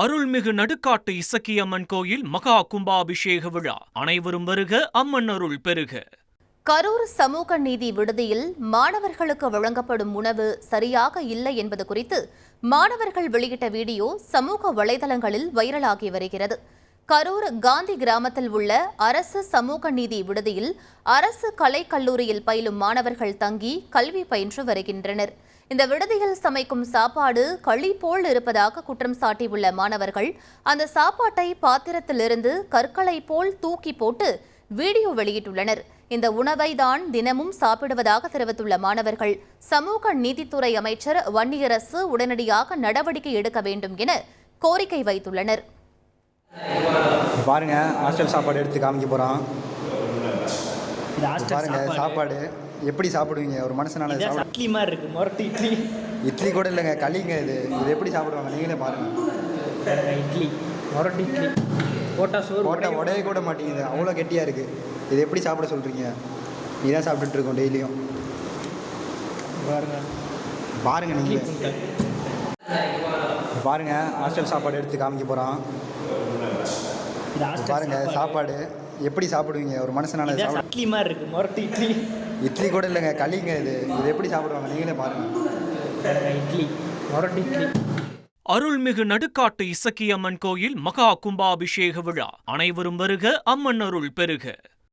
அருள்மிகு நடுக்காட்டு இசக்கியம்மன் கோயில் மகா கும்பாபிஷேக விழா. அனைவரும் வருக, அம்மன் அருள் பெருக. கரூர் சமூக நீதி விடுதியில் மாணவர்களுக்கு வழங்கப்படும் உணவு சரியாக இல்லை என்பது குறித்து மாணவர்கள் வெளியிட்ட வீடியோ சமூக வலைதளங்களில் வைரலாகி வருகிறது. கரூர் காந்தி கிராமத்தில் உள்ள அரசு சமூக நீதி விடுதியில் அரசு கலைக்கல்லூரியில் பயிலும் மாணவர்கள் தங்கி கல்வி பயின்று வருகின்றனர். இந்த விடுதியில் சமைக்கும் சாப்பாடு களி போல் இருப்பதாக குற்றம் சாட்டியுள்ள மாணவர்கள் அந்த சாப்பாட்டை பாத்திரத்திலிருந்து கற்களை போல் தூக்கி போட்டு வீடியோ வெளியிட்டுள்ளனர். இந்த உணவை தான் தினமும் சாப்பிடுவதாக தெரிவித்துள்ள மாணவர்கள் சமூக நீதித்துறை அமைச்சர் வன்னியரசு உடனடியாக நடவடிக்கை எடுக்க வேண்டும் என கோரிக்கை வைத்துள்ளனர். பாருங்க, ஹாஸ்டல் சாப்பாடு எடுத்து காமிக்க போறான். பாருங்க சாப்பாடு எப்படி சாப்பிடுவீங்க? ஒரு மனுஷனால இட்லி மாதிரி இருக்கு. மொரட்டு இட்லி. இட்லி கூட இல்லைங்க, களிங்க. இது எப்படி சாப்பிடுவாங்க நீங்களே பாருங்க. இட்லி, மொரட்டு இட்லி போட்டா உடைய கூட மாட்டேங்குது, அவ்வளோ கெட்டியாக இருக்குது. இது எப்படி சாப்பிட சொல்கிறீங்க? இதான் சாப்பிட்டுட்டு இருக்கோம் டெய்லியும். பாருங்க நீங்கள் பாருங்க, ஹாஸ்டல் சாப்பாடு எடுத்து காமிக்க போகிறான். பாருங்க சாப்பாடு எப்படி சாப்பிடுவீங்க? ஒரு மனுஷனால இட்லி மாதிரி இருக்கு. மொரட்டு இட்லி. இட்லி கூட இல்லைங்க, களிங்க. இது எப்படி சாப்பிடுவாங்க நீங்களே பாருங்க. இட்லி, மொரட்டு இட்லி. அருள்மிகு நடுக்காட்டு இசக்கியம்மன் கோயில் மகா கும்பாபிஷேக விழா. அனைவரும் வருக, அம்மன் அருள் பெருக.